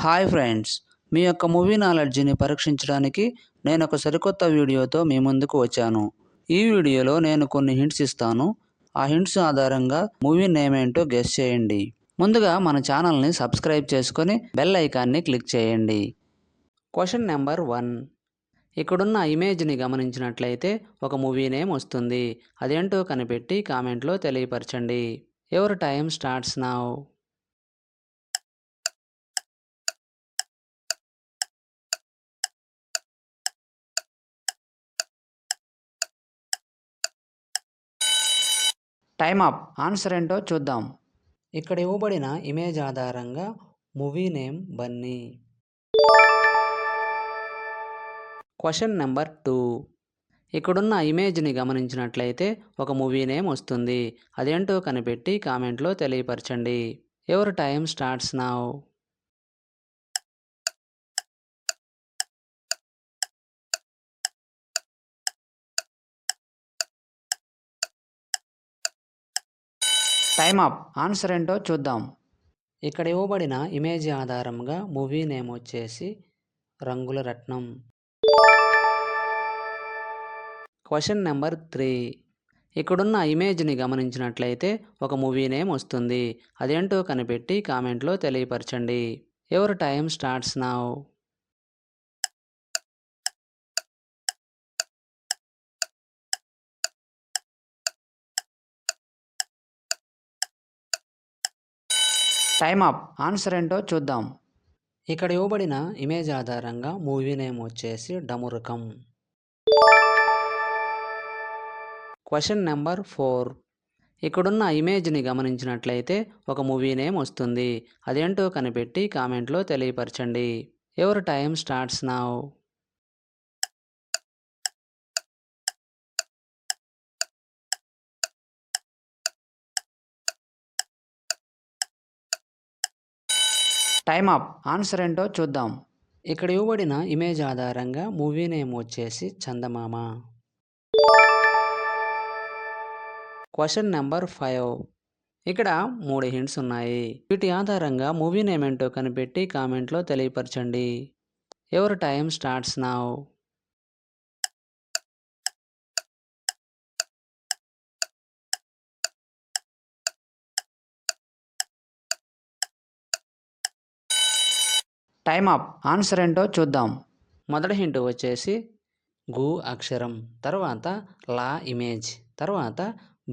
Hi friends, మీ యొక్క movie నాలెడ్జ్ని పరీక్షించడానికి నేను ఒక సరికొత్త వీడియోతో మీ ముందుకు వచ్చాను. ఈ వీడియోలో నేను కొన్ని హింట్స్ ఇస్తాను. ఆ హింట్స్ ఆధారంగా మూవీ నేమ్ ఏంటో గెస్ చేయండి. ముందుగా మన ఛానల్ని సబ్స్క్రైబ్ చేసుకొని బెల్ ఐకాన్ని క్లిక్ చేయండి. Question number 1. ఇక్కడున్న ఇమేజ్ని గమనించినట్లయితే ఒక మూవీ నేమ్ వస్తుంది. అదేంటో కనిపెట్టి కామెంట్లో తెలియపరచండి. Your time starts now. Time up. Answer ఏంటో చూద్దాం. ఇక్కడ ఇవ్వబడిన ఇమేజ్ ఆధారంగా movie name Bunny. Question number 2. ఇక్కడున్న ఇమేజ్ని గమనించినట్లయితే ఒక మూవీ నేమ్ వస్తుంది. అదేంటో కనిపెట్టి కామెంట్లో తెలియపరచండి. Your time starts now. Time up. Answer ఏంటో చూద్దాం. ఇక్కడ ఇవ్వబడిన ఇమేజ్ ఆధారంగా మూవీ నేమ్ వచ్చేసి రంగుల రత్నం. Question number 3. ఇక్కడున్న ఇమేజ్ని గమనించినట్లయితే ఒక మూవీ నేమ్ వస్తుంది. అదేంటో కనిపెట్టి కామెంట్లో తెలియపరచండి. Your time starts now. Time up. Answer ఏంటో చూద్దాం. ఇక్కడ ఇవ్వబడిన ఇమేజ్ ఆధారంగా మూవీ నేమ్ వచ్చేసి డమురకం. Question number 4. ఇక్కడున్న ఇమేజ్ని గమనించినట్లయితే ఒక మూవీ నేమ్ వస్తుంది. అదేంటో కనిపెట్టి కామెంట్లో తెలియపరచండి. Your time starts now. Time up. Answer ఏంటో చూద్దాం. ఇక్కడ ఇవ్వబడిన ఇమేజ్ ఆధారంగా మూవీ నేమ్ వచ్చేసి చందమామ. Question number 5. ఇక్కడ 3 హింట్స్ ఉన్నాయి. వీటి ఆధారంగా మూవీ నేమ్ ఏంటో కనిపెట్టి కామెంట్లో తెలియపరచండి. Your time starts now. Time up. Answer ఏంటో చూద్దాం. మొదటి హింట్ వచ్చేసి గు అక్షరం, తర్వాత లా ఇమేజ్, తర్వాత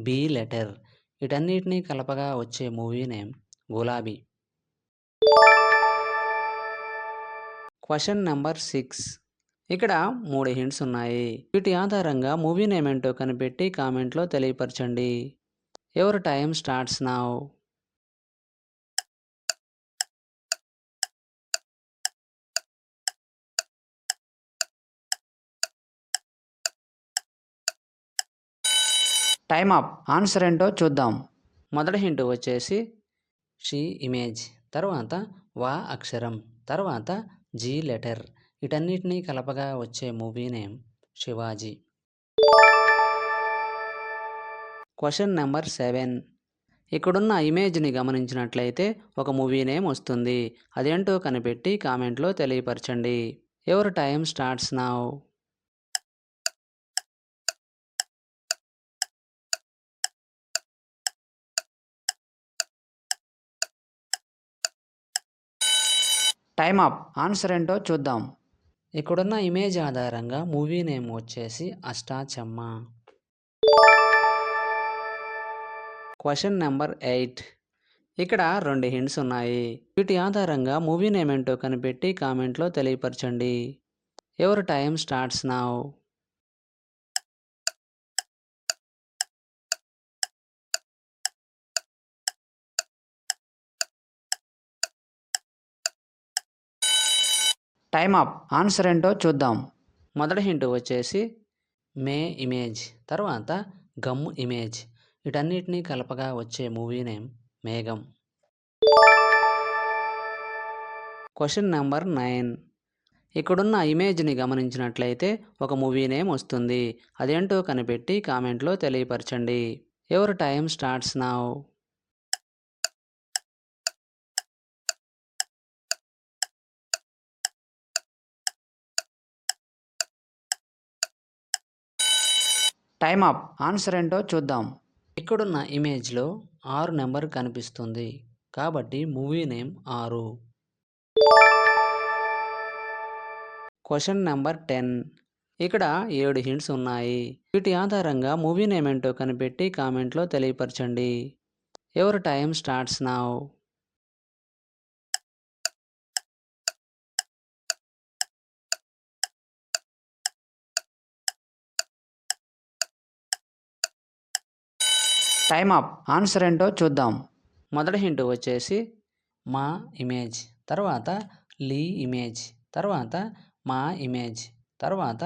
బి లెటర్. వీటన్నిటినీ కలపగా వచ్చే movie name Gulabi. Question number 6. ఇక్కడ 3 హింట్స్ ఉన్నాయి. వీటి ఆధారంగా మూవీ నేమ్ ఏంటో కనిపెట్టి కామెంట్లో తెలియపరచండి. Your time starts now. Time up. Answer ఏంటో చూద్దాం. మొదటి హింట్ వచ్చేసి షీ ఇమేజ్, తర్వాత వా అక్షరం, తర్వాత జీ లెటర్. వీటన్నిటినీ కలపగా వచ్చే movie name Shivaji. Question number 7. ఇక్కడున్న ఇమేజ్ని గమనించినట్లయితే ఒక మూవీ నేమ్ వస్తుంది. అదేంటో కనిపెట్టి కామెంట్లో తెలియపరచండి. Your time starts now. Time up. Answer ఏంటో చూద్దాం. ఇక్కడున్న ఇమేజ్ ఆధారంగా మూవీ నేమ్ వచ్చేసి అష్టాచమ్మ. Question number 8. ఇక్కడ 2 హింట్స్ ఉన్నాయి. వీటి ఆధారంగా మూవీ నేమ్ ఏంటో కనిపెట్టి కామెంట్లో తెలియపరచండి. Your time starts now. Time up. Answer ఏంటో చూద్దాం. మొదటి హింట్ వచ్చేసి మే ఇమేజ్, తర్వాత గమ్ ఇమేజ్. వీటన్నిటినీ కలపగా వచ్చే మూవీ నేమ్ మేఘం. Question number 9. ఇక్కడున్న ఇమేజ్ని గమనించినట్లయితే ఒక మూవీ నేమ్ వస్తుంది. అదేంటో కనిపెట్టి కామెంట్లో తెలియపరచండి. Your time starts now. Time up. Answer ఏంటో చూద్దాం. ఇక్కడున్న ఇమేజ్లో 6 నెంబర్ కనిపిస్తుంది కాబట్టి మూవీ నేమ్ 6. Question number 10. ఇక్కడ 7 హింట్స్ ఉన్నాయి. వీటి ఆధారంగా మూవీ నేమ్ ఏంటో కనిపెట్టి కామెంట్లో తెలియపరచండి. Your time starts now. Time up. Answer ఏంటో చూద్దాం. మొదటి హింట్ వచ్చేసి మా ఇమేజ్, తర్వాత లీ ఇమేజ్, తర్వాత మా ఇమేజ్, తర్వాత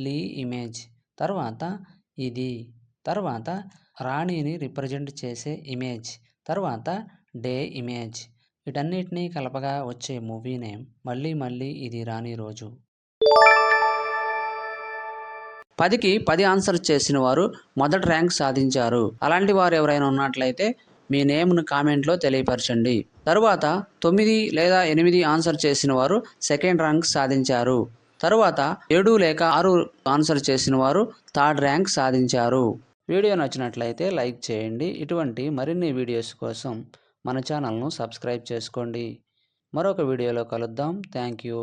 లీ ఇమేజ్, తర్వాత ఇది, తర్వాత రాణిని రిప్రజెంట్ చేసే ఇమేజ్, తర్వాత డే ఇమేజ్. వీటన్నిటినీ కలపగా వచ్చే మూవీ నేమ్ మళ్ళీ మళ్ళీ ఇది రాని రోజు. 10కి 10 ఆన్సర్ చేసిన వారు మొదటి ర్యాంక్ సాధించారు. అలాంటి వారు ఎవరైనా ఉన్నట్లయితే మీ నేమ్ను కామెంట్లో తెలియపరచండి. తరువాత 9 లేదా 8 ఆన్సర్ చేసిన వారు సెకండ్ ర్యాంక్ సాధించారు. తరువాత 7 లేక 6 ఆన్సర్ చేసిన వారు థర్డ్ ర్యాంక్ సాధించారు. వీడియో నచ్చినట్లయితే లైక్ చేయండి. ఇటువంటి మరిన్ని వీడియోస్ కోసం మన ఛానల్ను సబ్స్క్రైబ్ చేసుకోండి. మరొక వీడియోలో కలుద్దాం. Thank you.